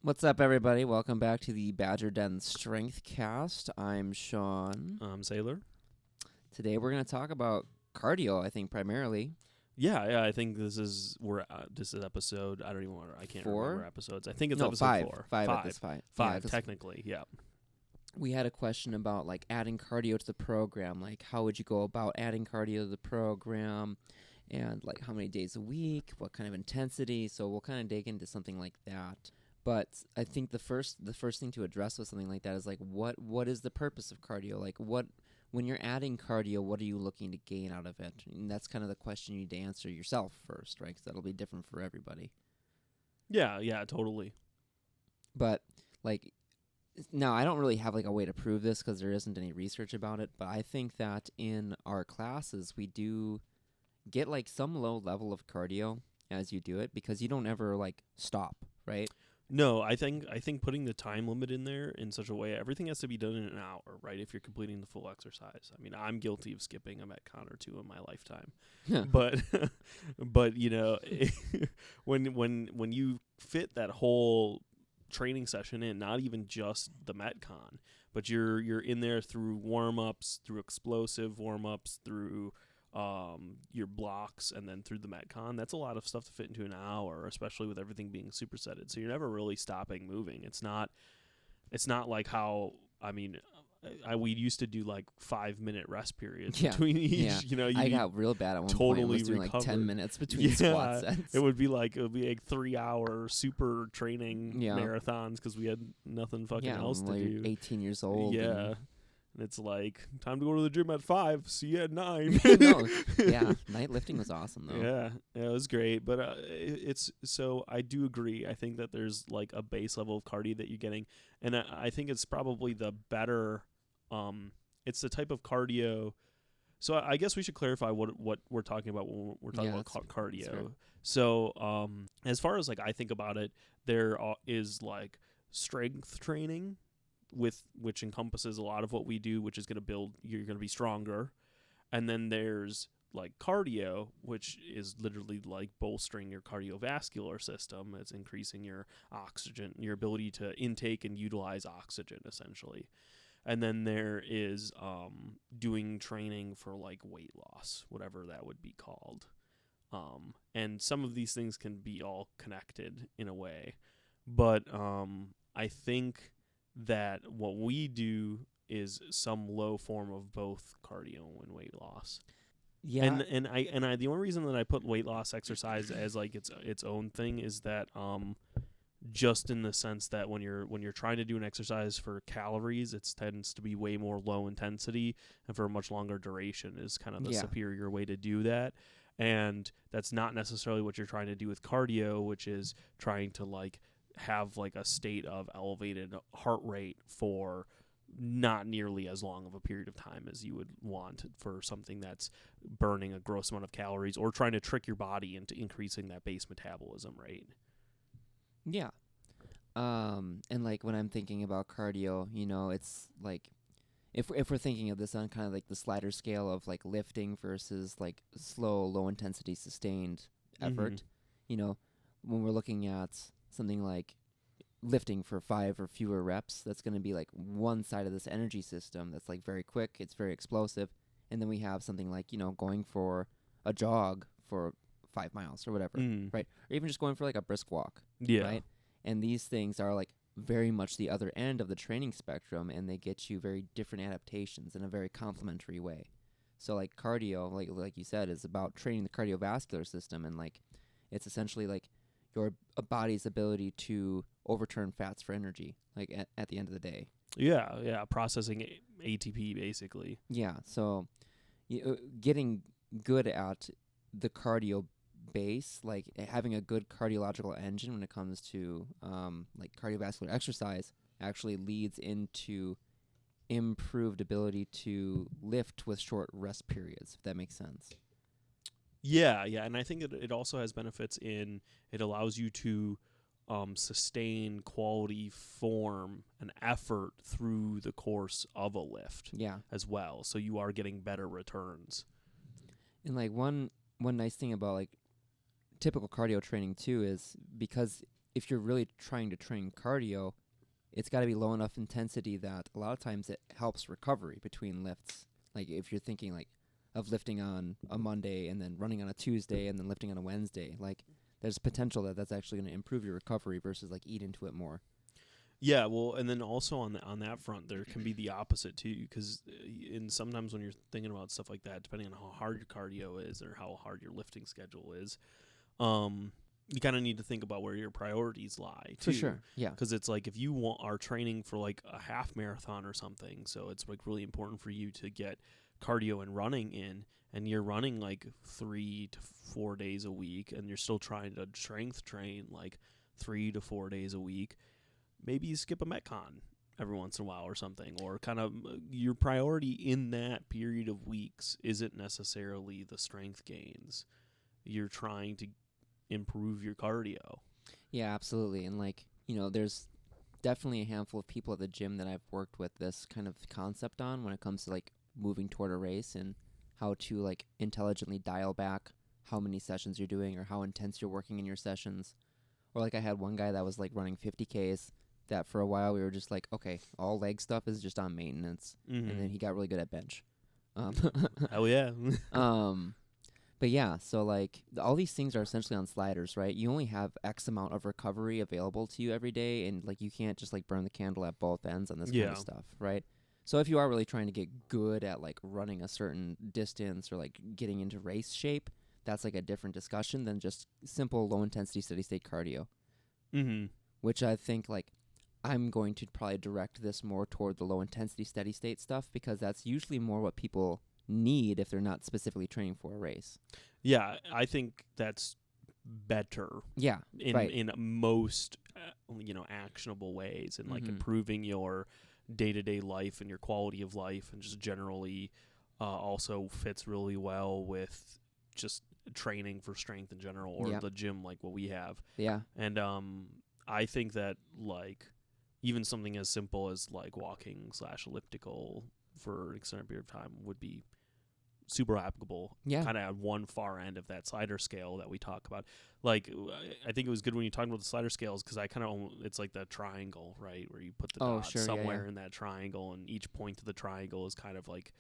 What's up, everybody? Welcome back to the Badger Den StrengthCast. I'm Sean. I'm Sailor. Today we're going to talk about cardio, I think, primarily. Yeah, I think this is episode. I can't remember episodes. I think it's episode five. 4. Five at this point. Five, technically, yeah. We had a question about like adding cardio to the program. Like, how would you go about adding cardio to the program? And like how many days a week? What kind of intensity? So we'll kind of dig into something like that. But I think the first thing to address with something like that is like what is the purpose of cardio? Like when you're adding cardio, what are you looking to gain out of it? And that's kind of the question you need to answer yourself first, right? Because that'll be different for everybody. Yeah, totally. But like now, I don't really have like a way to prove this because there isn't any research about it. But I think that in our classes we do get like some low level of cardio as you do it because you don't ever like stop, right? No, I think putting the time limit in there in such a way, everything has to be done in an hour, right? If you're completing the full exercise. I mean, I'm guilty of skipping a Metcon or two in my lifetime, but you know, when you fit that whole training session in, not even just the Metcon, but you're in there through warm ups, through explosive warm ups, through your blocks, and then through the Metcon. That's a lot of stuff to fit into an hour, especially with everything being supersetted. So you're never really stopping moving. It's not like how, I mean, we used to do like 5-minute rest periods between each. Yeah. You know, I got real bad at one point. I was doing like 10 minutes between squat sets. It would be like 3-hour super training marathons because we had nothing fucking else to do. 18 years old. Yeah. And it's like, time to go to the gym at 5, see you at 9. Night lifting was awesome, though. Yeah, it was great. But so I do agree. I think that there's like a base level of cardio that you're getting. And I think it's probably the better, it's the type of cardio. So I guess we should clarify what we're talking about when we're talking about cardio. So as far as like I think about it, there is like strength training, which encompasses a lot of what we do, which is going to build, you're going to be stronger. And then there's like cardio, which is literally like bolstering your cardiovascular system. It's increasing your oxygen, your ability to intake and utilize oxygen, essentially. And then there is doing training for like weight loss, whatever that would be called. And some of these things can be all connected in a way. But I think that what we do is some low form of both cardio and weight loss. Yeah. And I the only reason that I put weight loss exercise as like its own thing is that just in the sense that when you're trying to do an exercise for calories, it tends to be way more low intensity and for a much longer duration is kind of the superior way to do that. And that's not necessarily what you're trying to do with cardio, which is trying to like have like a state of elevated heart rate for not nearly as long of a period of time as you would want for something that's burning a gross amount of calories or trying to trick your body into increasing that base metabolism rate. Yeah. And like when I'm thinking about cardio, you know, it's like if we're thinking of this on kind of like the slider scale of like lifting versus like slow, low intensity sustained effort, you know, when we're looking at something like lifting for 5 or fewer reps, that's going to be like one side of this energy system that's like very quick, it's very explosive. And then we have something like, you know, going for a jog for 5 miles or whatever, right? Or even just going for like a brisk walk, right? And these things are like very much the other end of the training spectrum, and they get you very different adaptations in a very complementary way. So like cardio, like you said, is about training the cardiovascular system, and like it's essentially like your body's ability to overturn fats for energy, like at the end of the day. Yeah, processing ATP, basically. Yeah, so getting good at the cardio base, like having a good cardiological engine when it comes to like cardiovascular exercise actually leads into improved ability to lift with short rest periods, if that makes sense. Yeah, and I think it also has benefits in it allows you to sustain quality form and effort through the course of a lift as well. So you are getting better returns. And like one nice thing about like typical cardio training too is because if you're really trying to train cardio, it's got to be low enough intensity that a lot of times it helps recovery between lifts. Like if you're thinking like of lifting on a Monday and then running on a Tuesday and then lifting on a Wednesday, like there's potential that that's actually going to improve your recovery versus like eat into it more. Yeah, well, and then also on that front, there can be the opposite too, because sometimes when you're thinking about stuff like that, depending on how hard your cardio is or how hard your lifting schedule is, you kind of need to think about where your priorities lie too. For sure, yeah. Because it's like if you are training for like a half marathon or something, so it's like really important for you to get cardio and running in, and you're running like 3 to 4 days a week, and you're still trying to strength train like 3 to 4 days a week. Maybe you skip a Metcon every once in a while or something, or kind of your priority in that period of weeks isn't necessarily the strength gains. You're trying to improve your cardio. Yeah, absolutely. And like, there's definitely a handful of people at the gym that I've worked with this kind of concept on when it comes to like moving toward a race and how to like intelligently dial back how many sessions you're doing or how intense you're working in your sessions. Or like I had one guy that was like running 50Ks that for a while we were just like, okay, all leg stuff is just on maintenance. Mm-hmm. And then he got really good at bench. Hell yeah. But yeah, so like all these things are essentially on sliders, right? You only have X amount of recovery available to you every day, and like you can't just like burn the candle at both ends on this kind of stuff, right? So if you are really trying to get good at like running a certain distance or like getting into race shape, that's like a different discussion than just simple low intensity steady state cardio. Mm-hmm. Which I think like I'm going to probably direct this more toward the low intensity steady state stuff because that's usually more what people need if they're not specifically training for a race. Yeah, I think that's better. Yeah, in most actionable ways, and like improving your day-to-day life and your quality of life, and just generally also fits really well with just training for strength in general, or the gym like what we have. Yeah. And I think that like even something as simple as like walking / elliptical for an extended period of time would be super applicable. Yeah. Kind of at one far end of that slider scale that we talk about. Like, I think it was good when you talked about the slider scales because I kind of, it's like that triangle, right? Where you put the dot somewhere in that triangle, and each point of the triangle is kind of like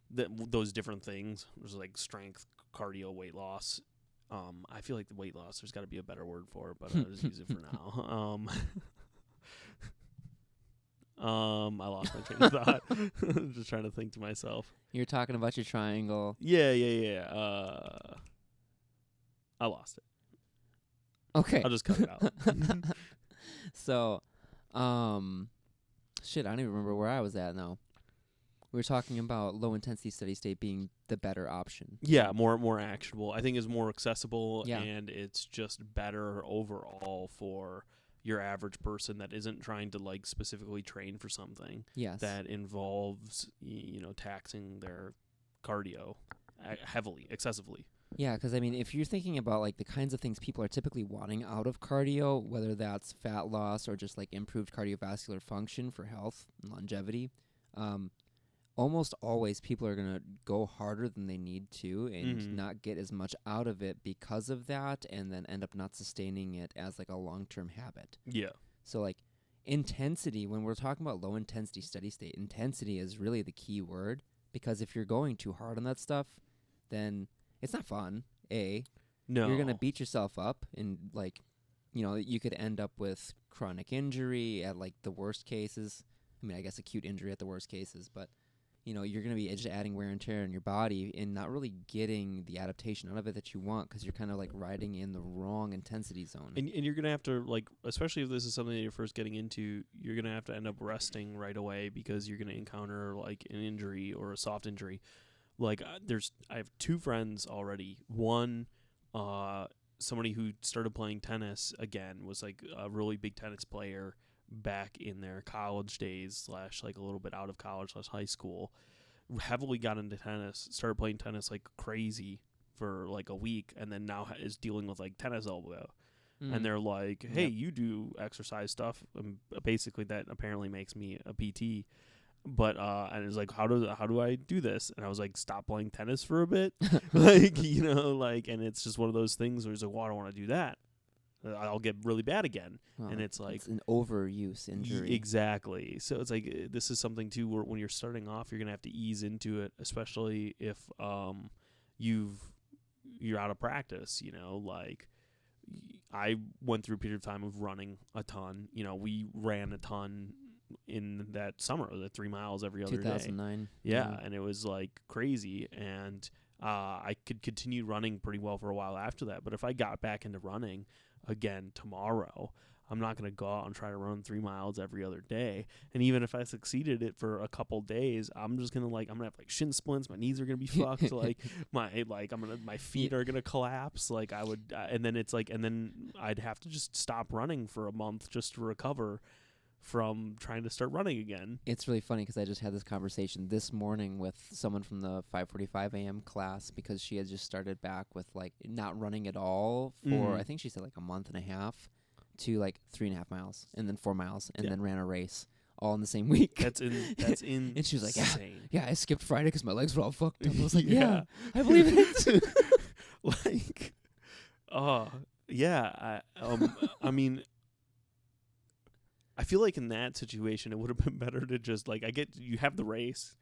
those different things. There's like strength, cardio, weight loss. I feel like the weight loss, there's got to be a better word for it, but I'll just use it for now. I lost my train of thought. Just trying to think to myself. You're talking about your triangle. Yeah. I lost it. Okay. I'll just cut it out. So, shit, I don't even remember where I was at now. We were talking about low intensity steady state being the better option. Yeah, more actionable. I think it's more accessible, and it's just better overall for your average person that isn't trying to like specifically train for something that involves taxing their cardio heavily, excessively. Yeah, because I mean, if you're thinking about like the kinds of things people are typically wanting out of cardio, whether that's fat loss or just like improved cardiovascular function for health and longevity, almost always people are going to go harder than they need to and not get as much out of it because of that, and then end up not sustaining it as like a long-term habit. Yeah. So like intensity, when we're talking about low intensity steady state, intensity is really the key word, because if you're going too hard on that stuff, then it's not fun. No. You're going to beat yourself up, and like, you could end up with chronic injury at like the worst cases. I mean, I guess acute injury at the worst cases, but you're going to be just adding wear and tear in your body and not really getting the adaptation out of it that you want, because you're kind of like riding in the wrong intensity zone. And you're going to have to, like, especially if this is something that you're first getting into, you're going to have to end up resting right away because you're going to encounter like an injury or a soft injury. Like I have two friends already. One, somebody who started playing tennis again, was like a really big tennis player back in their college days / like a little bit out of college / high school, heavily got into tennis, started playing tennis like crazy for like a week, and then now is dealing with like tennis elbow. And they're like, hey, you do exercise stuff. Basically that apparently makes me a PT. But and it's like, how do I do this? And I was like, stop playing tennis for a bit. And it's just one of those things where it's like, well, I don't want to do that. I'll get really bad again. Well, and it's like it's an overuse injury. Exactly. So it's like this is something too where when you're starting off, you're gonna have to ease into it, especially if you're out of practice. Like I went through a period of time of running a ton. We ran a ton in that summer, the 3 miles every other day. 2009. Yeah, and it was like crazy, and I could continue running pretty well for a while after that. But if I got back into running again tomorrow, I'm not going to go out and try to run 3 miles every other day. And even if I succeeded it for a couple days, I'm just going to I'm going to have like shin splints. My knees are going to be fucked. My feet are going to collapse. And then I'd have to just stop running for a month just to recover from trying to start running again. It's really funny because I just had this conversation this morning with someone from the 5:45 a.m. class because she had just started back with like not running at all for I think she said like a month and a half to like 3.5 miles and then 4 miles and then ran a race all in the same week. That's insane. And she was like, yeah, I skipped Friday because my legs were all fucked up. I was like, yeah, I believe it. I mean, I feel like in that situation, it would have been better to just you have the race,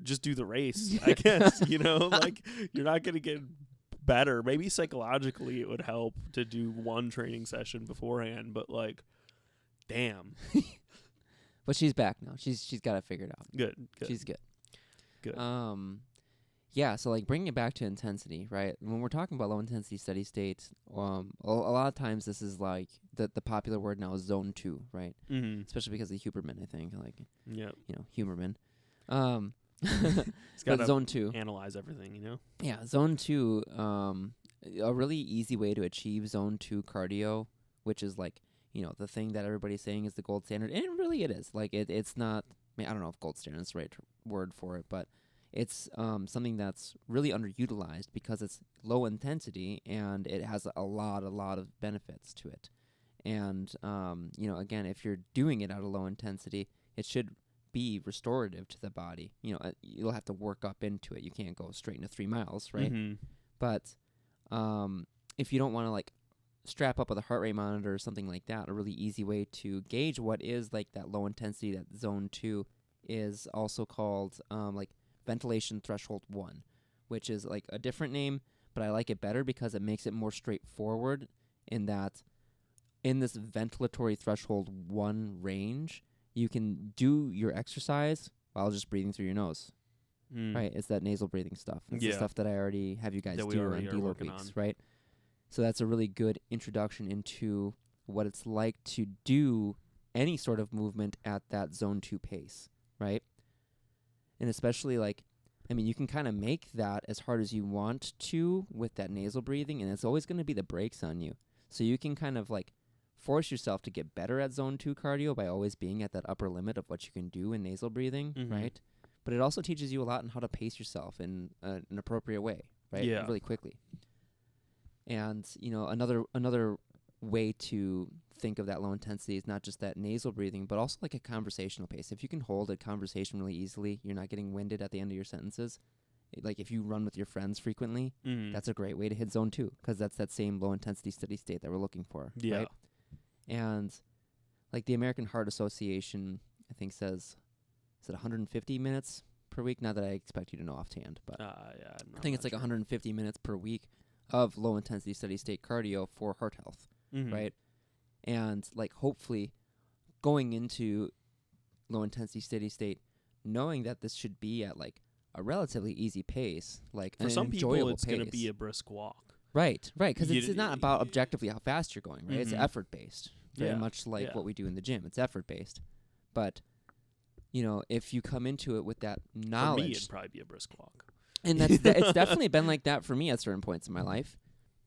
just do the race, I guess, you're not going to get better. Maybe psychologically it would help to do one training session beforehand, but damn. But she's back now. She's got it figured out. Good. She's good. Good. Yeah, so bringing it back to intensity, right? When we're talking about low intensity steady state, a lot of times this is like the popular word now is zone 2, right? Mm-hmm. Especially because of Huberman, I think, Huberman. It's got zone 2 analyze everything, Yeah, zone 2. A really easy way to achieve zone 2 cardio, which is the thing that everybody's saying is the gold standard, and really it is. It's not. I don't know if gold standard is the right word for it, but it's something that's really underutilized because it's low intensity and it has a lot of benefits to it. And again, if you're doing it at a low intensity, it should be restorative to the body. You'll have to work up into it. You can't go straight into 3 miles, right? Mm-hmm. But if you don't want to strap up with a heart rate monitor or something like that, a really easy way to gauge what is that low intensity, that zone 2, is also called ventilation threshold 1, which is a different name, but I like it better because it makes it more straightforward in that in this ventilatory threshold 1 range, you can do your exercise while just breathing through your nose. Right? It's that nasal breathing stuff. It's the stuff that I already have you guys do on deload weeks, right? So that's a really good introduction into what it's like to do any sort of movement at that zone 2 pace, right? And especially you can kind of make that as hard as you want to with that nasal breathing, and it's always going to be the brakes on you. So you can kind of force yourself to get better at zone 2 cardio by always being at that upper limit of what you can do in nasal breathing, right? But it also teaches you a lot on how to pace yourself in an appropriate way, right? Yeah. Really quickly. And, another way to think of that low intensity is not just that nasal breathing, but also a conversational pace. If you can hold a conversation really easily, you're not getting winded at the end of your sentences. If you run with your friends frequently, that's a great way to hit zone 2 because that's that same low intensity steady state that we're looking for. Yeah. Right? And the American Heart Association, I think says, is it 150 minutes per week? Not that I expect you to know offhand, but I think it's 150 minutes per week of low intensity steady state cardio for heart health, right? And hopefully going into low intensity steady state, knowing that this should be at a relatively easy pace, for some people it's going to be a brisk walk. Right, because it's not about objectively how fast you're going, right? It's effort based, very much what we do in the gym. It's effort based, but if you come into it with that knowledge, for me it'd probably be a brisk walk. And it's definitely been like that for me at certain points in my life.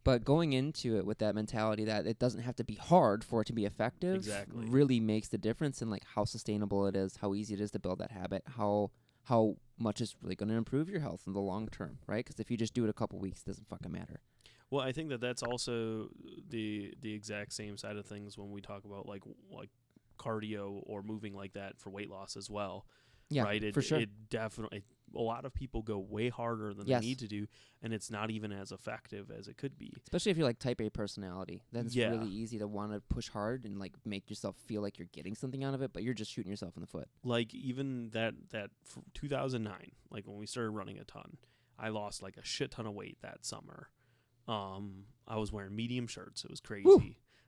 But going into it with that mentality that it doesn't have to be hard for it to be effective really makes the difference in how sustainable it is, how easy it is to build that habit, how much it's really going to improve your health in the long term, right? Because if you just do it a couple weeks, it doesn't fucking matter. Well, I think that's also the exact same side of things when we talk about like cardio or moving like that for weight loss as well. Yeah, right? for sure. It definitely, a lot of people go way harder than Yes. they need to do, and it's not even as effective as it could be. Especially if you're like type A personality, then it's Yeah. really easy to want to push hard and like make yourself feel like you're getting something out of it, but you're just shooting yourself in the foot. Like even that 2009, like when we started running a ton, I lost like a shit ton of weight that summer. I was wearing medium shirts. It was crazy. Woo.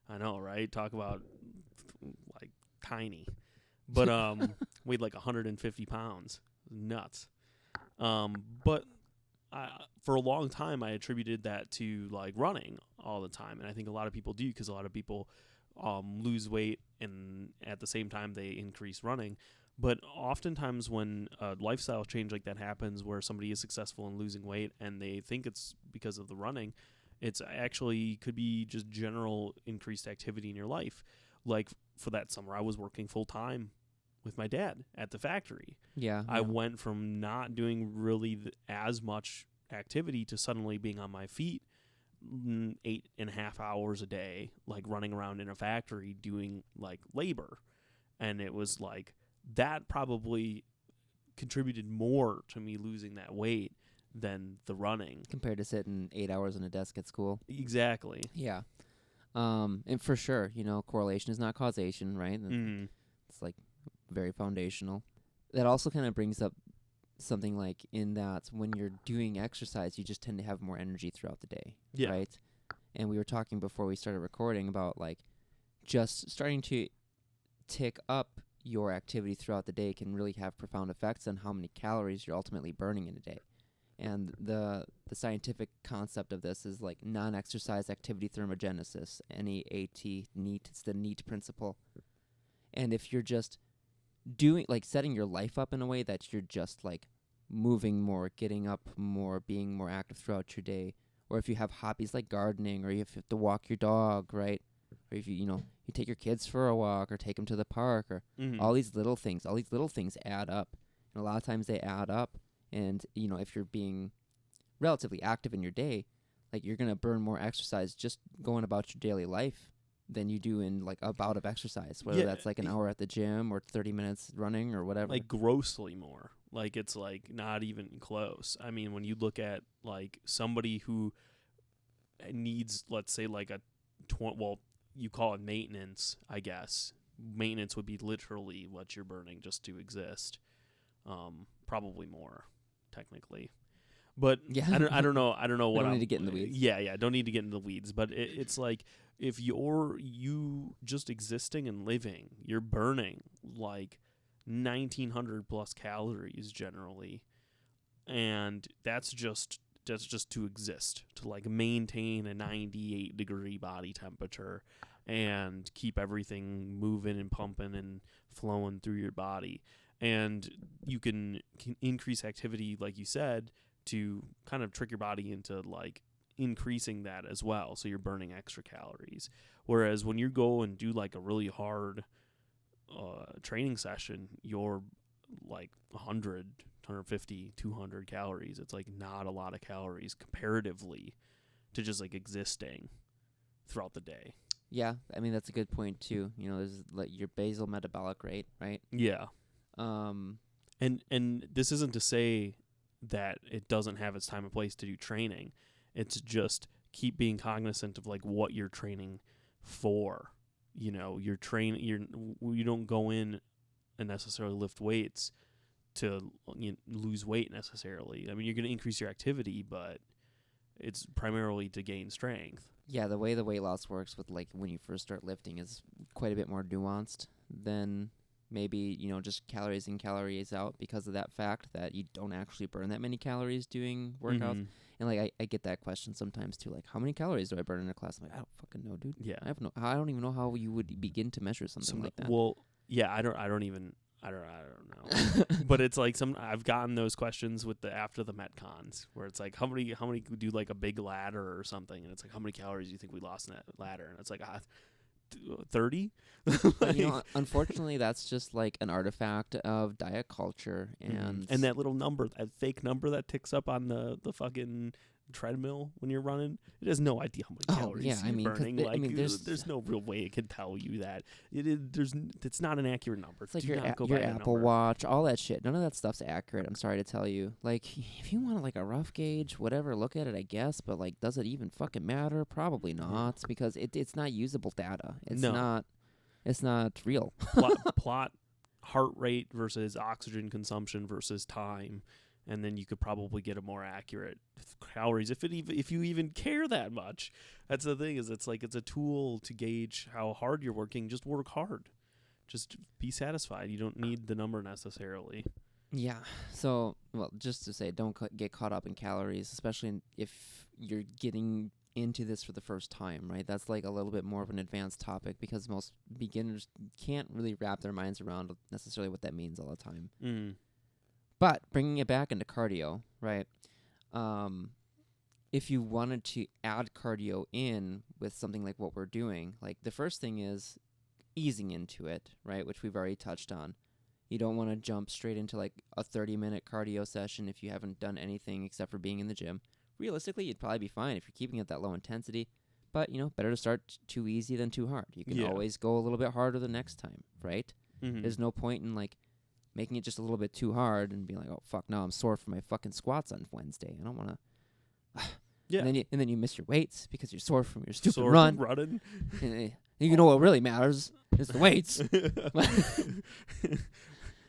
I know, right? Talk about like tiny. But weighed like 150 pounds. Nuts. But for a long time, I attributed that to like running all the time, and I think a lot of people do, because a lot of people lose weight and at the same time they increase running. But oftentimes when a lifestyle change like that happens, where somebody is successful in losing weight and they think it's because of the running, it's actually could be just general increased activity in your life. Like for that summer, I was working full time with my dad at the factory. Yeah. I went from not doing really as much activity to suddenly being on my feet 8.5 hours a day, like running around in a factory doing like labor. And it was like, that probably contributed more to me losing that weight than the running. Compared to sitting 8 hours on a desk at school. Exactly. Yeah. And for sure, correlation is not causation, right? Mm. It's like very foundational. That also kind of brings up something like in that when you're doing exercise, you just tend to have more energy throughout the day, Yeah. right? And we were talking before we started recording about like just starting to tick up your activity throughout the day can really have profound effects on how many calories you're ultimately burning in a day. And the scientific concept of this is like non-exercise activity thermogenesis, NEAT, NEAT. It's the NEAT principle. And if you're just doing, like, setting your life up in a way that you're just like moving more, getting up more, being more active throughout your day, or if you have hobbies like gardening, or if you have to walk your dog, right? Or if you take your kids for a walk, or take them to the park, or all these little things add up. And a lot of times they add up. And, if you're being relatively active in your day, like, you're going to burn more exercise just going about your daily life than you do in, like, a bout of exercise, whether that's, like, an hour at the gym or 30 minutes running or whatever. Like, grossly more. Like, it's, like, not even close. I mean, when you look at, like, somebody who needs, let's say, like, you call it maintenance, I guess. Maintenance would be literally what you're burning just to exist. Probably more, technically, but yeah. I don't know. I don't know what. Don't need to get in the weeds. Yeah. Don't need to get in the weeds. But it's like if you just existing and living, you're burning like 1,900 plus calories generally, and that's just to exist, to like maintain a 98-degree body temperature and keep everything moving and pumping and flowing through your body. And you can increase activity, like you said, to kind of trick your body into like increasing that as well. So you're burning extra calories. Whereas when you go and do like a really hard training session, you're like 100, 150, 200 calories. It's like not a lot of calories comparatively to just like existing throughout the day. Yeah, I mean, that's a good point too. There's like your basal metabolic rate, right? Yeah. And this isn't to say that it doesn't have its time and place to do training. It's just keep being cognizant of like what you're training for. You don't go in and necessarily lift weights to lose weight necessarily. I mean, you're going to increase your activity, but it's primarily to gain strength. Yeah, the way the weight loss works with like when you first start lifting is quite a bit more nuanced than maybe, just calories in, calories out, because of that fact that you don't actually burn that many calories doing workouts. Mm-hmm. And like I get that question sometimes too, like, how many calories do I burn in a class? I'm like, I don't fucking know, dude. Yeah. I don't even know how you would begin to measure something like that. Well, yeah, I don't know. But it's like I've gotten those questions with after the Metcons, where it's like how many do like a big ladder or something, and it's like how many calories do you think we lost in that ladder, and it's like 30. Unfortunately, that's just like an artifact of diet culture, and that little number, that fake number that ticks up on the fucking treadmill when you're running, it has no idea how many calories yeah, I you're mean, 'cause burning. there's No real way it can tell you that. It's not an accurate number. it's like Do not go your by that Apple number. Watch, all that shit. None of that stuff's accurate. I'm sorry to tell you. Like, if you want like a rough gauge, whatever, look at it, I guess. But like, does it even fucking matter? Probably not, because it's not usable data. It's not real. Plot heart rate versus oxygen consumption versus time, and then you could probably get a more accurate calories if you even care that much. That's the thing, is it's a tool to gauge how hard you're working. Just work hard. Just be satisfied. You don't need the number necessarily. Yeah. So, well, just to say, don't get caught up in calories, especially if you're getting into this for the first time, right? That's like a little bit more of an advanced topic, because most beginners can't really wrap their minds around necessarily what that means all the time. But bringing it back into cardio, right? If you wanted to add cardio in with something like what we're doing, like the first thing is easing into it, right? Which we've already touched on. You don't want to jump straight into like a 30-minute cardio session if you haven't done anything except for being in the gym. Realistically, you'd probably be fine if you're keeping it that low intensity. But, better to start too easy than too hard. You can always go a little bit harder the next time, right? Mm-hmm. There's no point in like making it just a little bit too hard and being like, oh fuck, now I'm sore from my fucking squats on Wednesday. I don't want to. Yeah. And then you miss your weights because you're sore from your stupid running. And you know what really matters is the weights.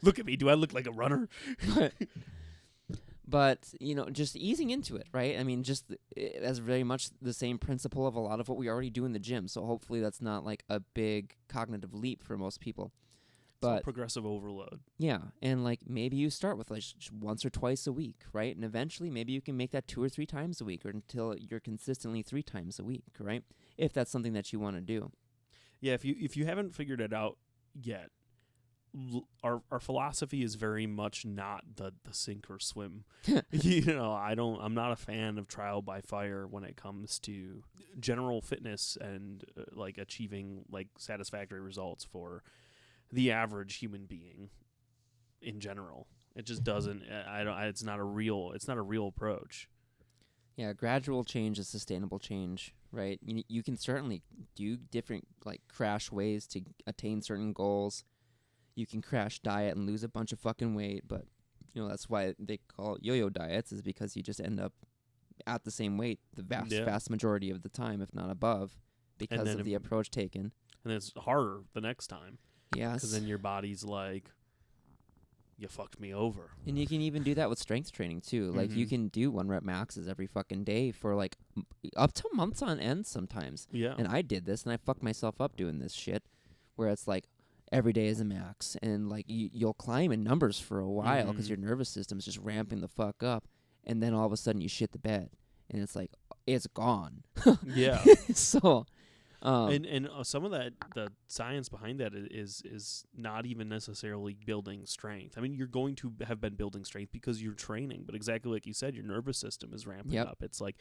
Look at me. Do I look like a runner? But, just easing into it, right? I mean, that's very much the same principle of a lot of what we already do in the gym. So hopefully that's not like a big cognitive leap for most people. But progressive overload. Yeah, and like maybe you start with like once or twice a week, right? And eventually maybe you can make that 2 or 3 times a week, or until you're consistently 3 times a week, right? If that's something that you want to do. Yeah, if you haven't figured it out yet, our philosophy is very much not the sink or swim. I'm not a fan of trial by fire when it comes to general fitness and like achieving like satisfactory results for the average human being in general. It just doesn't. It's not a real approach. Yeah, gradual change is sustainable change, right? You can certainly do different like crash ways to attain certain goals. You can crash diet and lose a bunch of fucking weight, but that's why they call it yo-yo diets, is because you just end up at the same weight the vast majority of the time, if not above, because of the approach taken. And it's harder the next time. Yes. Because then your body's like, you fucked me over. And you can even do that with strength training too. Like you can do 1 rep maxes every fucking day for like up to months on end sometimes. Yeah. And I did this and I fucked myself up doing this shit, where it's like every day is a max, and like you'll climb in numbers for a while because your nervous system's just ramping the fuck up, and then all of a sudden you shit the bed and it's like it's gone. Yeah. So and some of that, the science behind that is not even necessarily building strength. I mean, you're going to have been building strength because you're training, but exactly like you said, your nervous system is ramping up. It's like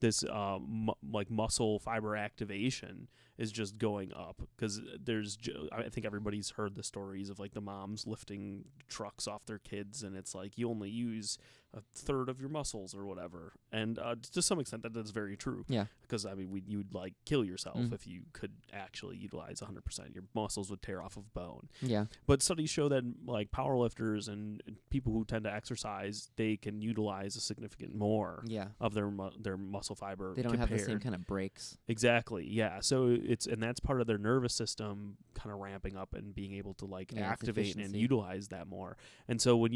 this like muscle fiber activation is just going up, because I think everybody's heard the stories of like the moms lifting trucks off their kids, and it's like you only use a third of your muscles or whatever. And to some extent that's very true. Yeah. Because I mean, you'd like kill yourself if you could actually utilize 100%. Your muscles would tear off of bone. Yeah. But studies show that like powerlifters and people who tend to exercise, they can utilize a significant more of their muscle fiber. They don't have the same kind of breaks. Exactly. Yeah. So that's part of their nervous system kind of ramping up and being able to like activate and utilize that more. And so when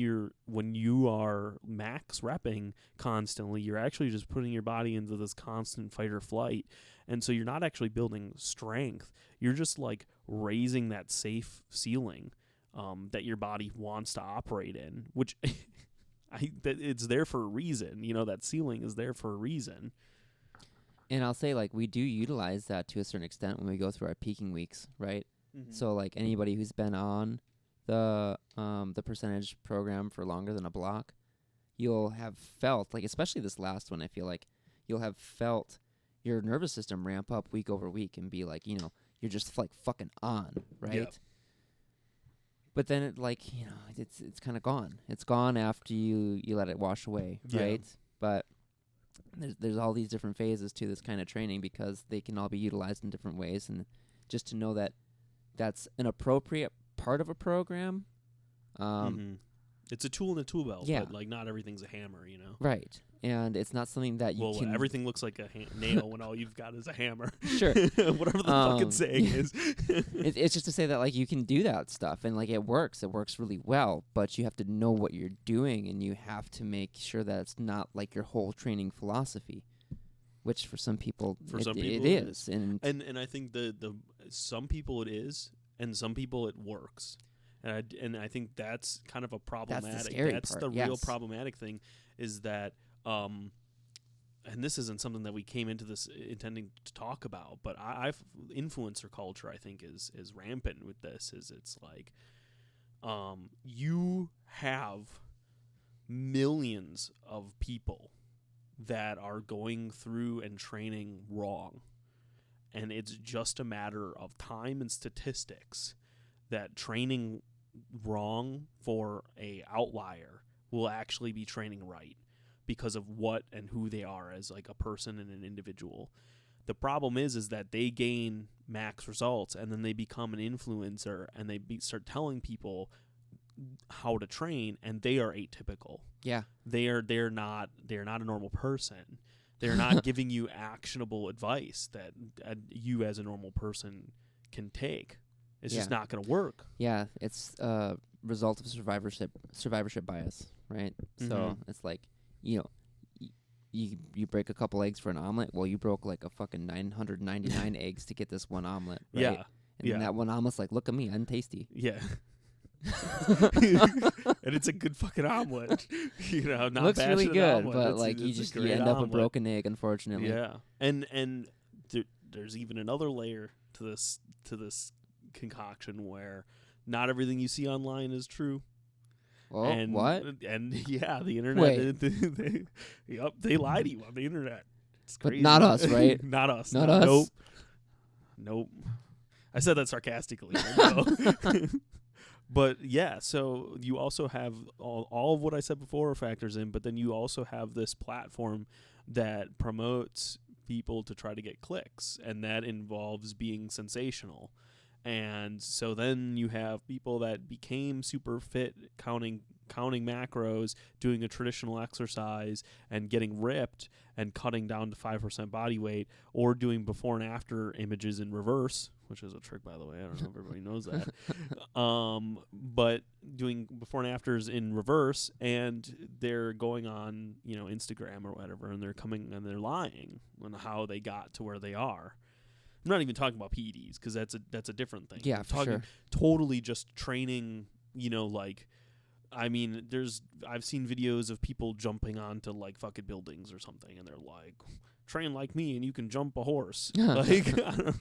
you are max repping constantly, you're actually just putting your body into this constant fight or flight. And so you're not actually building strength. You're just like raising that safe ceiling that your body wants to operate in, which it's there for a reason. That ceiling is there for a reason. And I'll say, like, we do utilize that to a certain extent when we go through our peaking weeks, right? Mm-hmm. So, like, anybody who's been on the percentage program for longer than a block, you'll have felt, like, especially this last one, I feel like, you'll have felt your nervous system ramp up week over week and be like, you're just, like, fucking on, right? Yep. But then, it, like, it's kind of gone. It's gone after you let it wash away, right? But there's all these different phases to this kind of training because they can all be utilized in different ways, and just to know that that's an appropriate part of a program. It's a tool in the tool belt, Yeah. but like not everything's a hammer, you know. Right. And it's not something that you Well, can everything looks like a nail when all you've got is a hammer. Sure. Whatever the fucking saying is. It's just to say that like you can do that stuff and like it works really well, but you have to know what you're doing and you have to make sure that it's not like your whole training philosophy, which for some people it is. And I think the some people it is, and some people it works. And I think that's kind of a problematic. That's the scary that's part, the yes. real problematic thing, is that and this isn't something that we came into this intending to talk about, but I've influencer culture I think is rampant with this. Is it's like you have millions of people that are going through and training wrong, and it's just a matter of time and statistics that training wrong for a outlier will actually be training right because of what and who they are as like a person and an individual. The problem is that they gain max results and then they become an influencer and they start telling people how to train, and they are atypical. yeah. They're not a normal person. They're not giving you actionable advice that you as a normal person can take. It's just not going to work. Yeah, it's a result of survivorship bias, right? So it's like, you know, you break a couple eggs for an omelet. Well, you broke like a fucking 999 eggs to get this one omelet, right? Yeah. And then that one omelet's like, look at me, I'm tasty. Yeah. And it's a good fucking omelet. You know, not looks really good, omelet. but It's like you end up a omelet. broken egg, unfortunately. Yeah. And there's even another layer to this concoction where not everything you see online is true. Oh, and what? And yeah, the internet. Wait. They lie to you on the internet. It's crazy. But not us, right? Not us. Not us. Nope. I said that sarcastically. I know. But yeah, so you also have all of what I said before factors in, but then you also have this platform that promotes people to try to get clicks, and that involves being sensational. And so then you have people that became super fit, counting macros, doing a traditional exercise and getting ripped and cutting down to 5% body weight, or doing before and after images in reverse, which is a trick, by the way. I don't know if everybody knows that. But doing before and afters in reverse, and they're going on, Instagram or whatever, and they're coming and they're lying on how they got to where they are. I'm not even talking about PEDs because that's a different thing. Yeah, I'm for talking sure. totally just training. I've seen videos of people jumping onto like fucking buildings or something, and they're like, "Train like me, and you can jump a horse." Like, I don't.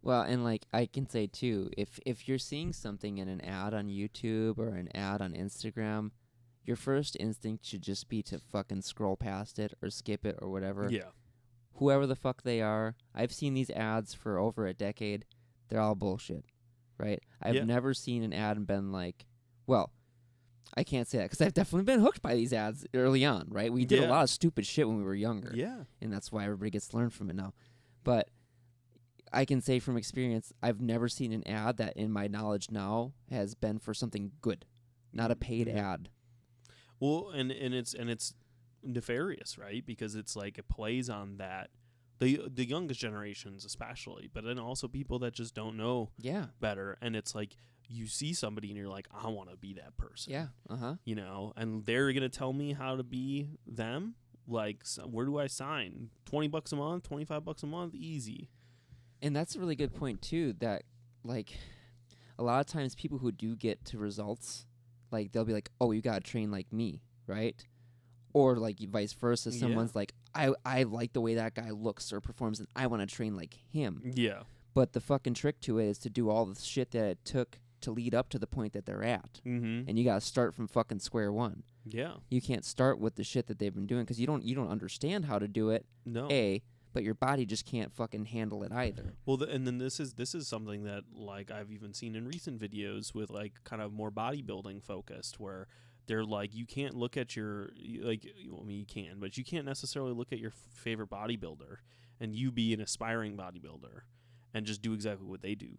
Well, and like I can say too, if you're seeing something in an ad on YouTube or an ad on Instagram, your first instinct should just be to fucking scroll past it or skip it or whatever. Yeah. Whoever the fuck they are, I've seen these ads for over a decade. They're all bullshit, right? I've never seen an ad and been like, well, I can't say that because I've definitely been hooked by these ads early on, right? We did a lot of stupid shit when we were younger. Yeah. And that's why everybody gets to learn from it now. But I can say from experience, I've never seen an ad that, in my knowledge now, has been for something good, not a paid ad. Well, and it's nefarious, right? Because it's like it plays on that the youngest generations especially, but then also people that just don't know better, and it's like you see somebody and you're like, I want to be that person. Yeah. And they're gonna tell me how to be them. Like, where do I sign? $20 a month, $25 a month, easy. And that's a really good point too, that like a lot of times people who do get to results, like they'll be like, oh, you gotta train like me, right? Or like vice versa, someone's like, I like the way that guy looks or performs and I want to train like him. Yeah. But the fucking trick to it is to do all the shit that it took to lead up to the point that they're at. Mm-hmm. And you gotta start from fucking square one. Yeah. You can't start with the shit that they've been doing because you don't understand how to do it. No. But your body just can't fucking handle it either. Well, and then this is something that like I've even seen in recent videos with like kind of more bodybuilding focused, where they're like, you can't look at your, like, I mean, you can, but you can't necessarily look at your favorite bodybuilder and you be an aspiring bodybuilder and just do exactly what they do,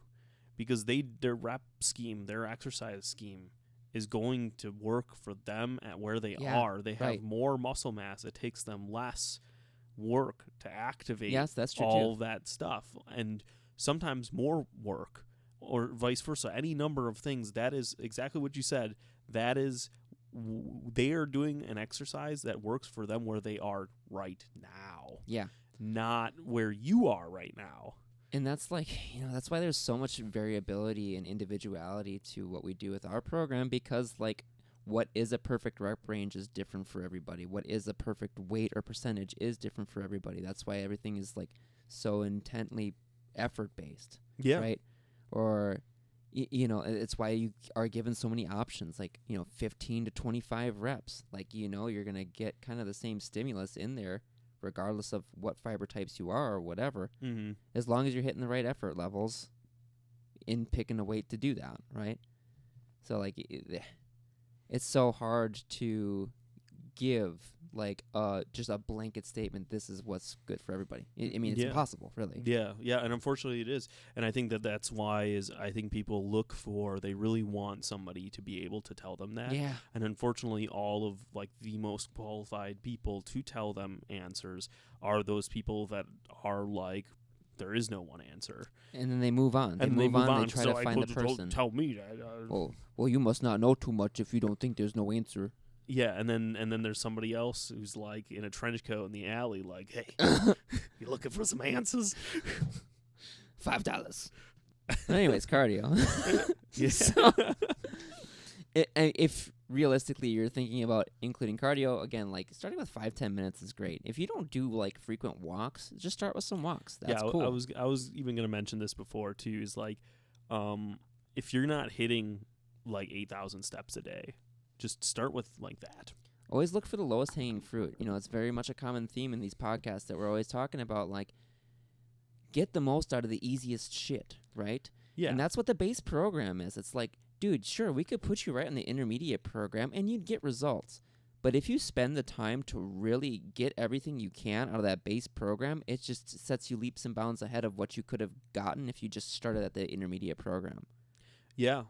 because their rep scheme, their exercise scheme is going to work for them at where they are. They have more muscle mass. It takes them less work to activate that's true all too. that stuff, and sometimes more work, or vice versa. Any number of things. That is exactly what you said. That is, they are doing an exercise that works for them where they are right now. Yeah. Not where you are right now. And that's like, that's why there's so much variability and individuality to what we do with our program, because like what is a perfect rep range is different for everybody. What is a perfect weight or percentage is different for everybody. That's why everything is like so intently effort based. Yeah. Right. Or, it's why you are given so many options, like, 15 to 25 reps. Like, you're going to get kind of the same stimulus in there, regardless of what fiber types you are or whatever, as long as you're hitting the right effort levels in picking a weight to do that, right? So, like, it's so hard to give, like, just a blanket statement, this is what's good for everybody. I mean, it's impossible, really. Yeah, and unfortunately it is. And I think that's why I think people they really want somebody to be able to tell them that. Yeah. And unfortunately, all of, like, the most qualified people to tell them answers are those people that are like, there is no one answer. And then they move on. They move on. They try to find the person. Tell me that. Well, you must not know too much if you don't think there's no answer. Yeah, and then there's somebody else who's like in a trench coat in the alley, like, hey, you looking for some answers? $5. Anyways, cardio. Yeah. So, if realistically you're thinking about including cardio, again, like starting with 5-10 minutes is great. If you don't do like frequent walks, just start with some walks. That's cool. I was even gonna mention this before too. Is like, if you're not hitting like 8,000 steps a day, just start with like that. Always look for the lowest hanging fruit. It's very much a common theme in these podcasts that we're always talking about, like, get the most out of the easiest shit, right? Yeah. And that's what the base program is. It's like, dude, sure, we could put you right in the intermediate program and you'd get results. But if you spend the time to really get everything you can out of that base program, it just sets you leaps and bounds ahead of what you could have gotten if you just started at the intermediate program. Yeah.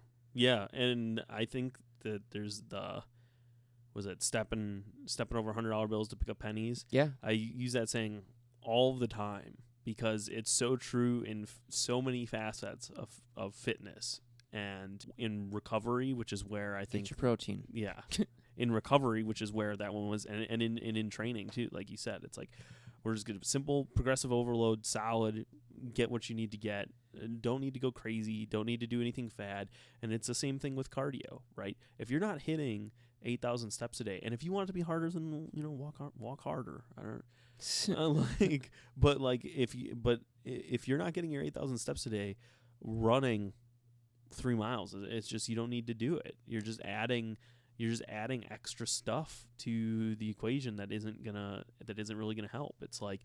And I think that there's stepping over $100 bills to pick up pennies. Yeah. I use that saying all the time because it's so true in so many facets of fitness and in recovery, which is where I think get your protein. Yeah. In recovery, which is where that one was, and in training too, like you said, it's like we're just gonna simple progressive overload, solid, get what you need to get. Don't need to go crazy. Don't need to do anything fad. And it's the same thing with cardio, right? If you're not hitting 8,000 steps a day, and if you want it to be harder, then walk harder. I don't if you're not getting your 8,000 steps a day, running 3 miles, it's just, you don't need to do it. You're just adding extra stuff to the equation that isn't really gonna help. It's like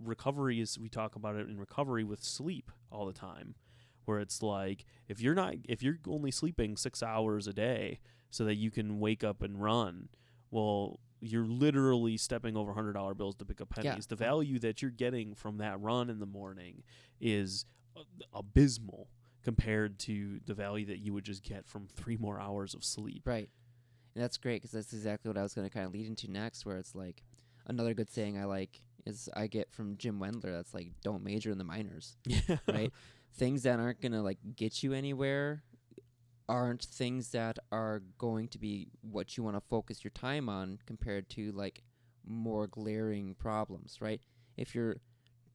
recovery is, we talk about it in recovery with sleep all the time, where it's like if you're only sleeping 6 hours a day so that you can wake up and run, well, you're literally stepping over $100 bills to pick up pennies. Yeah. The value that you're getting from that run in the morning is abysmal compared to the value that you would just get from 3 more hours of sleep. Right. And that's great, because that's exactly what I was going to kind of lead into next, where it's like another good saying I like is I get from Jim Wendler, that's like, don't major in the minors. Yeah. Right? Things that aren't going to like get you anywhere aren't things that are going to be what you want to focus your time on compared to like more glaring problems, right? If you're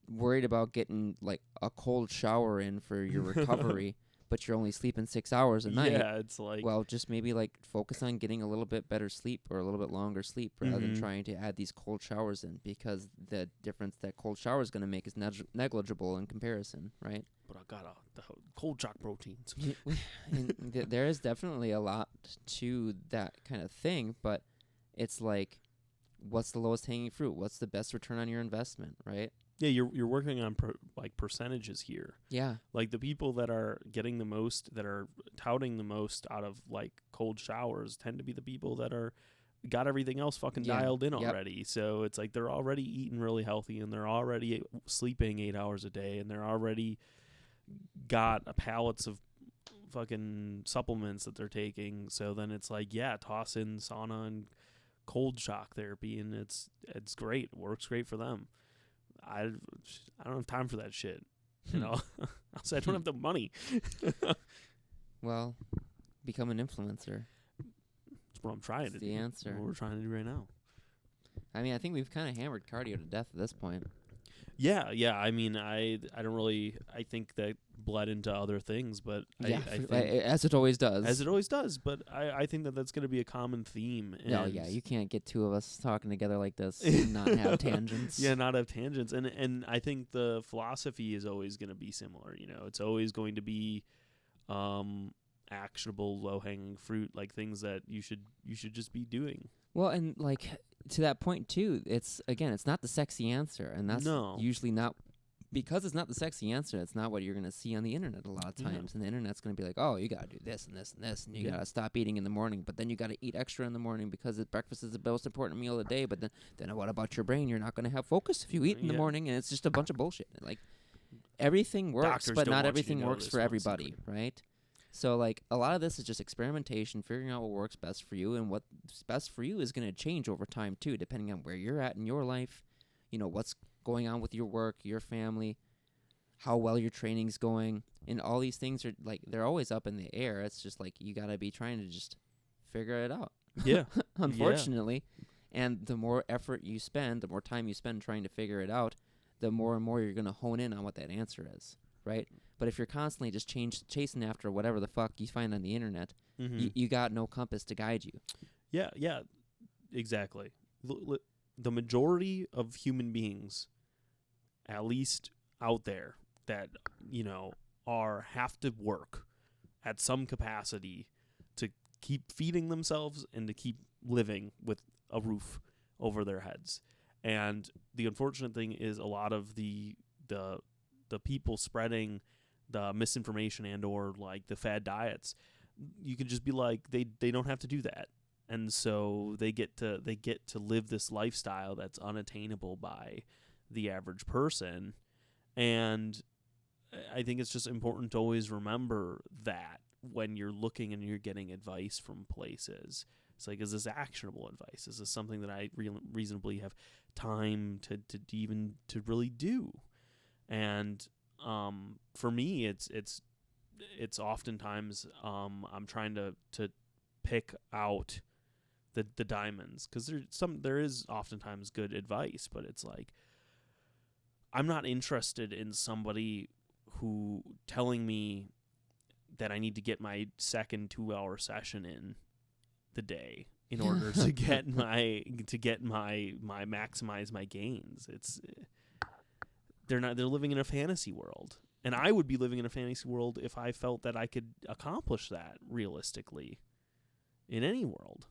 worried about getting like a cold shower in for your recovery, but you're only sleeping 6 hours a night. Yeah, it's like, well, just maybe like focus on getting a little bit better sleep or a little bit longer sleep rather than trying to add these cold showers in, because the difference that cold shower is going to make is negligible in comparison, right? But I got the cold shock proteins. And there is definitely a lot to that kind of thing, but it's like, what's the lowest hanging fruit? What's the best return on your investment, right? Yeah, you're working on like percentages here. Yeah. Like the people that are getting the most, that are touting the most out of like cold showers, tend to be the people that are got everything else fucking Yeah. dialed in Yep. already. So it's like they're already eating really healthy, and they're already sleeping 8 hours a day, and they're already got pallets of fucking supplements that they're taking. So then it's like, yeah, toss in sauna and cold shock therapy, and it's great. It works great for them. I don't have time for that shit. You know, also I don't have the money. Well, become an influencer. That's what I'm trying That's to the do. answer. What we're trying to do right now. I mean, I think we've kind of hammered cardio to death at this point. Yeah. I mean, I don't really. I think that bled into other things, but Yeah, I think, as it always does. as it always does. But I think that that's going to be a common theme. No, and yeah, you can't get two of us talking together like this and not have tangents. Yeah, not have tangents. And I think the philosophy is always going to be similar. You know, it's always going to be actionable, low-hanging fruit, like things that you should just be doing. Well, and like to that point too, it's not the sexy answer, and that's usually not, because it's not the sexy answer. It's not what you're gonna see on the internet a lot of times, and the internet's gonna be like, oh, you gotta do this and this and this, and you gotta stop eating in the morning, but then you gotta eat extra in the morning because breakfast is the most important meal of the day. But then what about your brain? You're not gonna have focus if you eat in the morning, and it's just a bunch of bullshit. Like everything works, Doctors but don't not want you to everything know works this for one everybody, secret. right? So, like, a lot of this is just experimentation, figuring out what works best for you, and what's best for you is going to change over time, too, depending on where you're at in your life, you know, what's going on with your work, your family, how well your training's going, and all these things are, like, they're always up in the air. It's just, like, you got to be trying to just figure it out. Yeah. Unfortunately. And the more effort you spend, the more time you spend trying to figure it out, the more and more you're going to hone in on what that answer is, right? But if you're constantly just chasing after whatever the fuck you find on the internet, you got no compass to guide you. Yeah, exactly. The majority of human beings, at least out there, that, you know, have to work at some capacity to keep feeding themselves and to keep living with a roof over their heads. And the unfortunate thing is a lot of the people spreading the misinformation and or like the fad diets, you can just be like, they don't have to do that, and so they get to live this lifestyle that's unattainable by the average person. And I think it's just important to always remember that when you're looking and you're getting advice from places, it's like, is this actionable advice? Is this something that I reasonably have time to even to really do? And for me, it's oftentimes I'm trying to pick out the diamonds, because there is oftentimes good advice, but it's like, I'm not interested in somebody who telling me that I need to get my second 2-hour session in the day in order to get my maximize my gains. They're living in a fantasy world. And I would be living in a fantasy world if I felt that I could accomplish that realistically in any world.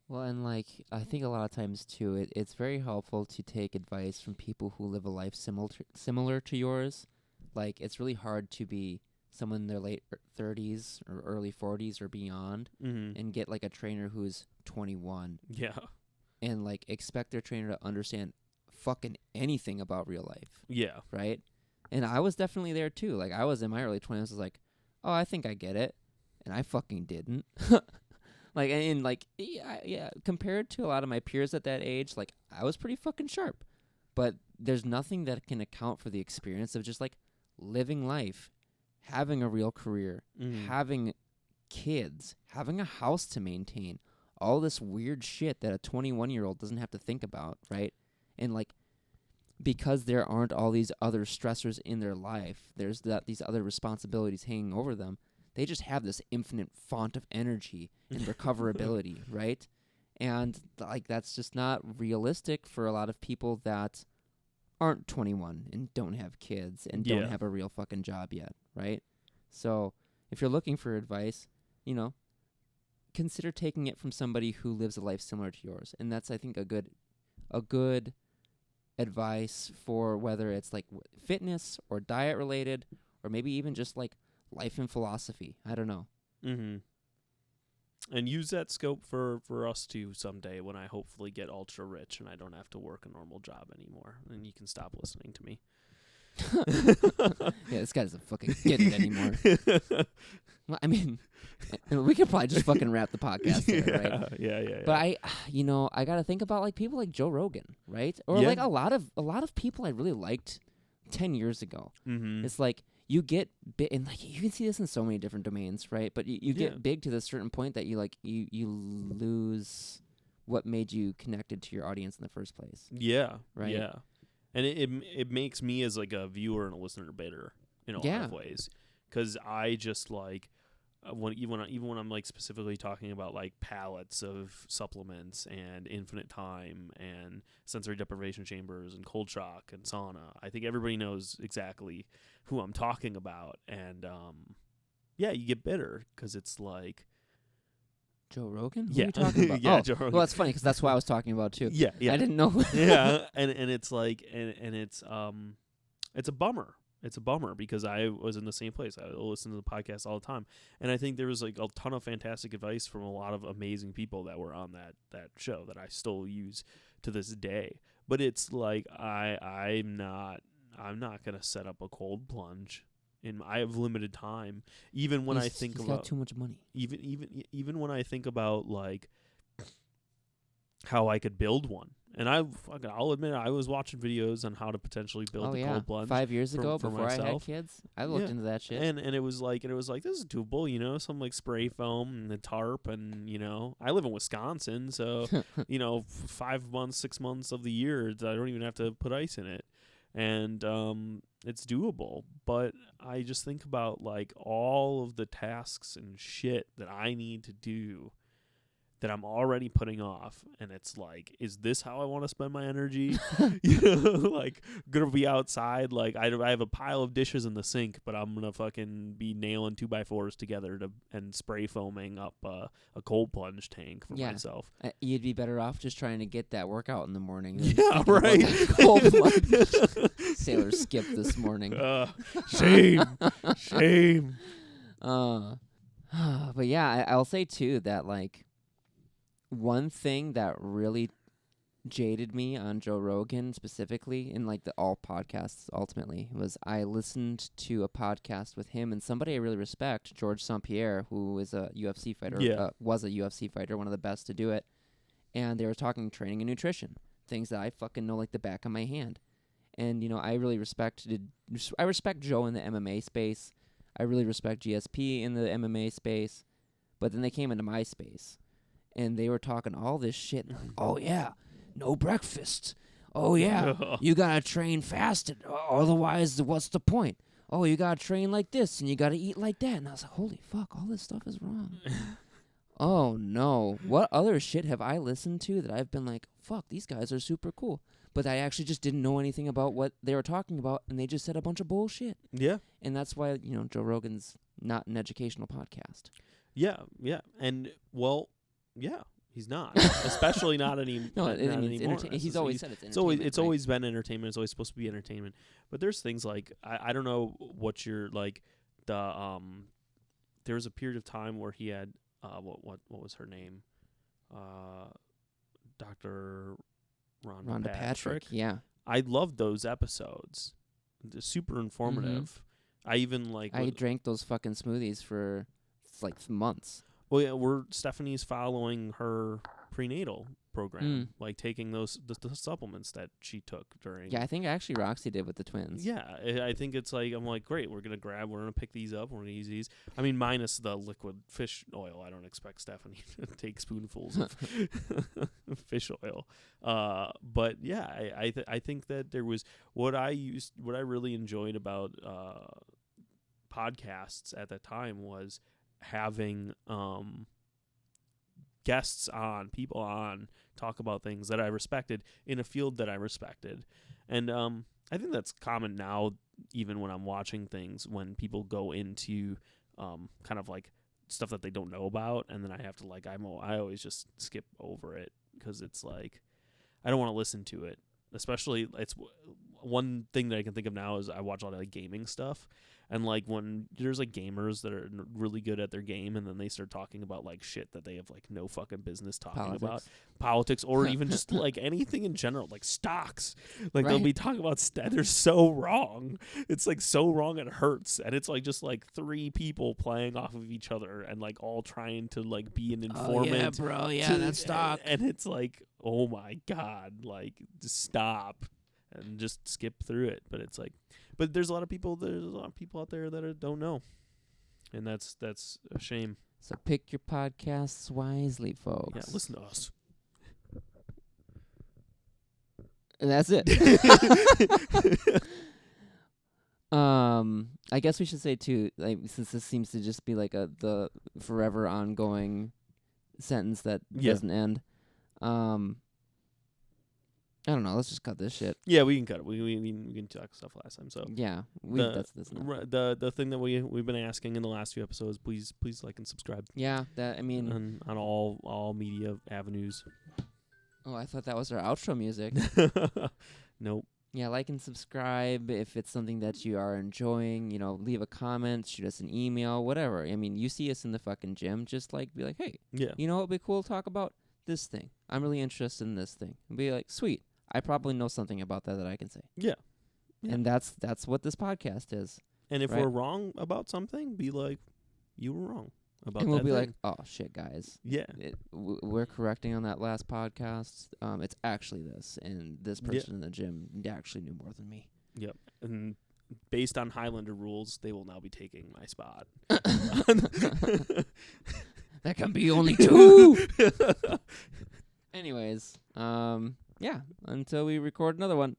Well, and like, I think a lot of times too, it's very helpful to take advice from people who live a life similar to yours. Like, it's really hard to be someone in their late 30s or early 40s or beyond and get like a trainer who's 21. Yeah. And like expect their trainer to understand fucking anything about real life. Yeah. Right? And I was definitely there too. Like, I was in my early 20s, I was like, oh, I think I get it. And I fucking didn't. Like, and like, yeah, compared to a lot of my peers at that age, like, I was pretty fucking sharp. But there's nothing that can account for the experience of just like living life, having a real career, having kids, having a house to maintain, all this weird shit that a 21-year-old doesn't have to think about, right? And like, because there aren't all these other stressors in their life, there's these other responsibilities hanging over them, they just have this infinite font of energy and recoverability, right? And like, that's just not realistic for a lot of people that aren't 21 and don't have kids and don't have a real fucking job yet, right? So if you're looking for advice, you know, consider taking it from somebody who lives a life similar to yours. And that's, I think, a good advice for whether it's like fitness or diet related, or maybe even just like life and philosophy. I don't know. Mm-hmm. And use that scope for us too someday when I hopefully get ultra rich and I don't have to work a normal job anymore. And you can stop listening to me. Yeah, this guy doesn't fucking get it anymore. Well, I mean, we could probably just fucking wrap the podcast there, right? Yeah. But I got to think about like people like Joe Rogan, right? Or like a lot of people I really liked 10 years ago. Mm-hmm. It's like you get big, and like you can see this in so many different domains, right? But you get big to this certain point that you like you lose what made you connected to your audience in the first place. Yeah. Right. Yeah. And it makes me as like a viewer and a listener bitter in a lot of ways, because I just like even when I'm like specifically talking about like pallets of supplements and infinite time and sensory deprivation chambers and cold shock and sauna, I think everybody knows exactly who I'm talking about, and you get bitter because it's like. Joe Rogan? Who Yeah. are you talking about? Yeah, Joe Rogan. Well, that's funny because that's what I was talking about too. Yeah. I didn't know. Yeah, and it's like and it's a bummer. It's a bummer because I was in the same place. I listen to the podcast all the time, and I think there was like a ton of fantastic advice from a lot of amazing people that were on that show that I still use to this day. But it's like I'm not gonna set up a cold plunge. I have limited time. Even when I think he's about got too much money. Even when I think about like how I could build one, and I'll admit I was watching videos on how to potentially build a cold plunge 5 years ago for before myself. I had kids. I looked into that shit. And it was like this is doable, some like spray foam and the tarp, and I live in Wisconsin, so 5 months, 6 months of the year I don't even have to put ice in it. And it's doable, but I just think about like all of the tasks and shit that I need to do that I'm already putting off, and it's like, is this how I want to spend my energy? Like gonna be outside, like I have a pile of dishes in the sink, but I'm gonna fucking be nailing 2x4s together and spray foaming up a cold plunge tank for myself. You'd be better off just trying to get that workout in the morning. Yeah, right. Cold plunge. Sailor skip this morning. Shame. But yeah, I'll say too that like one thing that really jaded me on Joe Rogan specifically, in like all podcasts ultimately, was I listened to a podcast with him and somebody I really respect, George St. Pierre, who is a UFC fighter, was a UFC fighter, one of the best to do it. And they were talking training and nutrition, things that I fucking know like the back of my hand. And, I really respect Joe in the MMA space. I really respect GSP in the MMA space. But then they came into my space. And they were talking all this shit. Oh, yeah, no breakfast. Oh, yeah, you got to train fasted. Otherwise, what's the point? Oh, you got to train like this, and you got to eat like that. And I was like, holy fuck, all this stuff is wrong. Oh, no. What other shit have I listened to that I've been like, fuck, these guys are super cool. But I actually just didn't know anything about what they were talking about, and they just said a bunch of bullshit. Yeah. And that's why, Joe Rogan's not an educational podcast. Yeah. And, well... Yeah, he's not, especially not anymore. He's always said it's entertainment. It's always been entertainment. It's always supposed to be entertainment. But there's things like I don't know what you're like the there was a period of time where he had what was her name, Dr. Rhonda Patrick. Yeah, I loved those episodes. They're super informative. Mm-hmm. I even I drank those fucking smoothies for like months. Well, yeah, Stephanie's following her prenatal program, like taking the supplements that she took during. Yeah, I think actually Roxy did with the twins. Yeah, I think it's like, I'm like, great, we're gonna pick these up, we're gonna use these. I mean, minus the liquid fish oil. I don't expect Stephanie to take spoonfuls of fish oil. But yeah, I think that there was what I really enjoyed about podcasts at that time was having people on talk about things that I respected in a field that I respected. And I think that's common now, even when I'm watching things, when people go into kind of like stuff that they don't know about, and then I have to I always just skip over it because it's like I don't want to listen to it. especially one thing that I can think of now is I watch a lot of like gaming stuff, and like when there's like gamers that are really good at their game, and then they start talking about like shit that they have like no fucking business talking about, politics, or even just like anything in general, like stocks. Like they'll be talking about they're so wrong. It's like so wrong it hurts, and it's like just like three people playing off of each other and like all trying to like be an informant. Oh, yeah, bro. Yeah, that's stock. And it's like, oh my god, like just stop and just skip through it. But it's like, but there's a lot of people out there that don't know, and that's a shame. So pick your podcasts wisely, folks. Yeah, listen to us. And that's it. I guess we should say too, like, since this seems to just be like the forever ongoing sentence that doesn't end. I don't know. Let's just cut this shit. Yeah, we can cut it. We can talk stuff last time. So yeah, the thing that we've been asking in the last few episodes, please like and subscribe. Yeah, that I mean on all media avenues. Oh, I thought that was our outro music. Nope. Yeah, like and subscribe if it's something that you are enjoying. You know, leave a comment, shoot us an email, whatever. I mean, you see us in the fucking gym, just like be like, hey, you know what would be cool to talk about? This thing. I'm really interested in this thing. And be like, sweet. I probably know something about that I can say. Yeah. And that's what this podcast is. And if we're wrong about something, be like, you were wrong about that. And we'll be thing. like, oh, shit, guys. Yeah. We're correcting on that last podcast. It's actually this. And this person in the gym actually knew more than me. Yep. And based on Highlander rules, they will now be taking my spot. That can be only two. Anyways, yeah, until we record another one.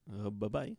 Bye-bye.